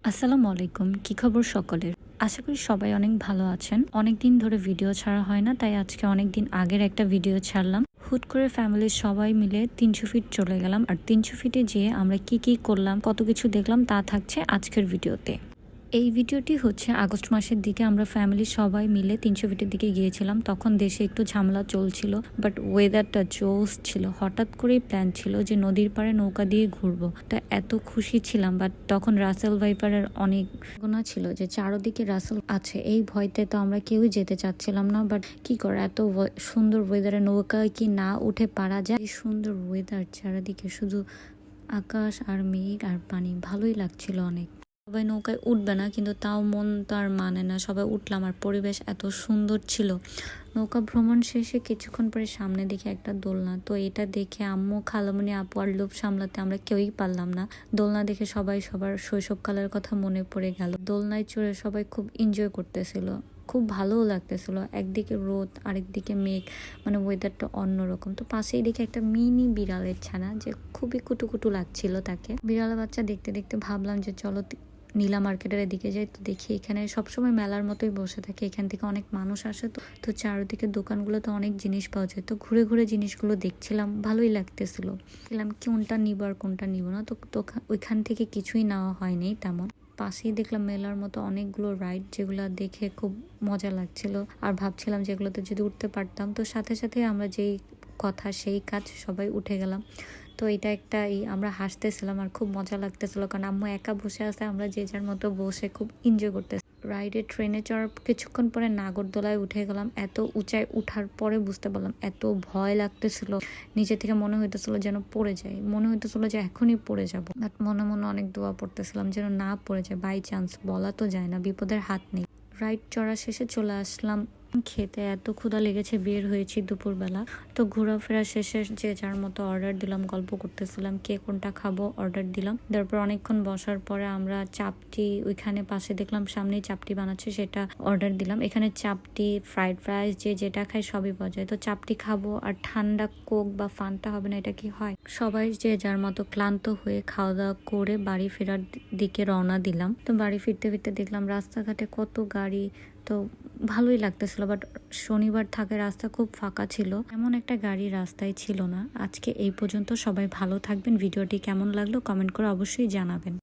আসসালামু আলাইকুম, কি খবর সকলের? আশা করি সবাই অনেক ভালো আছেন। অনেকদিন ধরে ভিডিও ছাড়া হয় না, তাই আজকে অনেকদিন আগের একটা ভিডিও ছাড়লাম। হুট করে ফ্যামিলির সবাই মিলে ৩০০ ফিট চলে গেলাম। আর ৩০০ ফিটে যেয়ে আমরা কি করলাম, কত কিছু দেখলাম তা থাকছে আজকের ভিডিওতে। এই ভিডিওটি হচ্ছে আগস্ট মাসের দিকে আমরা ফ্যামিলির সবাই মিলে ৩০০ ফিটের দিকে গিয়েছিলাম। তখন দেশে একটু ঝামেলা চলছিল, বাট ওয়েদারটা জোস ছিল। হঠাৎ করেই প্ল্যান ছিল যে নদীর পাড়ে নৌকা দিয়ে ঘুরবো। তো এত খুশি ছিলাম, বাট তখন রাসেল ভাইপারের অনেক গুণা ছিল যে চারদিকে রাসেল আছে, এই ভয়তে তো আমরা কেউই যেতে চাচ্ছিলাম না। বাট কি করে, এত সুন্দর ওয়েদারে নৌকায় কি না উঠে পারা যায়? এই সুন্দর ওয়েদার, চারিদিকে শুধু আকাশ আর মেঘ আর পানি, ভালোই লাগছিল অনেক। সবাই নৌকায় উঠবে না, কিন্তু তাও মন তো আর মানে না, সবাই উঠলাম। আর পরিবেশ এত সুন্দর ছিল। নৌকা ভ্রমণ শেষে কিছুক্ষণ পরে সামনে দেখে একটা দোলনা, তো এটা দেখে আম্মু, খালামণি, আপু আর লোভ সামলাতে আমরা কেউই পারলাম না। দোলনা দেখে সবাই সবার শৈশবকালের কথা মনে পড়ে গেল। দোলনায় চড়ে সবাই খুব এনজয় করতেছিল, খুব ভালোও লাগতেছিল। একদিকে রোদ, আরেকদিকে মেঘ, মানে ওয়েদারটা অন্যরকম। তো পাশেই দেখে একটা মিনি বিড়ালের ছানা, যে খুবই কুটুকুটু লাগছিল তাকে। বিড়ালের বাচ্চা দেখতে দেখতে ভাবলাম যে চলো নীলা মার্কেটের এদিকে যাই। তো দেখি এখানে সবসময় মেলার মতোই বসে থাকে, এখান থেকে অনেক মানুষ আসে। তো চারিদিকে দোকানগুলোতে অনেক জিনিস পাওয়া যায়। তো ঘুরে ঘুরে জিনিসগুলো দেখছিলাম, ভালোই লাগতেছিল। দেখলাম কোনটা নিব আর কোনটা নিব না। তো ওইখান থেকে কিছুই নেওয়া হয়নি তেমন। পাশেই দেখলাম মেলার মতো অনেকগুলো রাইড, যেগুলো দেখে খুব মজা লাগছিল। আর ভাবছিলাম যেগুলোতে যদি উঠতে পারতাম। তো সাথে সাথে আমরা যেই কথা সেই কাজ, সবাই উঠে গেলাম। তো এটা একটা আমরা হাসতেছিলাম আর খুব মজা লাগতেছিল, কারণ আম্মু একা বসে আছে, আমরা যে যার মতো বসে খুব এনজয় করতেছি। রাইডে ট্রেনে চড়ার কিছুক্ষণ পরে নাগরদোলায় উঠে গেলাম। এত উঁচায় উঠার পরে বুঝতে পারলাম এত ভয় লাগতেছিল। নিচে থেকে মনে হইতেছিল যেন পড়ে যায়, মনে হইতেছিল যে এখনই পড়ে যাব। বাট মনে মনে অনেক দোয়া পড়তেছিলাম যেন না পড়ে যায়, বাই চান্স, বলা তো যায় না, বিপদের হাত নেই। রাইড চড়া শেষে চলে আসলাম খেতে। এত ক্ষুধা লেগেছে, বের হয়েছি দুপুরবেলা। তো ঘোরাফেরা শেষে যে যার মতো অর্ডার দিলাম, গল্প করতেছিলাম কে কোনটা খাবো, অর্ডার দিলাম। তারপর অনেকক্ষণ বসার পরে আমরা চাপটি, ওইখানে পাশে দেখলাম সামনেই চাপটি বানাচ্ছে, সেটা অর্ডার দিলাম। এখানে চাপটি, ফ্রাইড রাইস, যে যেটা খায় সবই পাওয়া যায়। তো চাপটি খাবো, আর ঠান্ডা কোক বা ফান্টা হবে না, এটা কি হয়? সবাই যে যার মতো ক্লান্ত হয়ে খাওয়া দাওয়া করে বাড়ি ফেরার দিকে রওনা দিলাম। তো বাড়ি ফিরতে ফিরতে দেখলাম রাস্তাঘাটে কত গাড়ি। তো ভালোই লাগতেছিল, বাট শনিবার থাকে, রাস্তা খুব ফাঁকা ছিল, এমন একটা গাড়ি রাস্তায় ছিল না। আজকে এই পর্যন্ত, সবাই ভালো থাকবেন। ভিডিওটি কেমন লাগলো কমেন্ট করে অবশ্যই জানাবেন।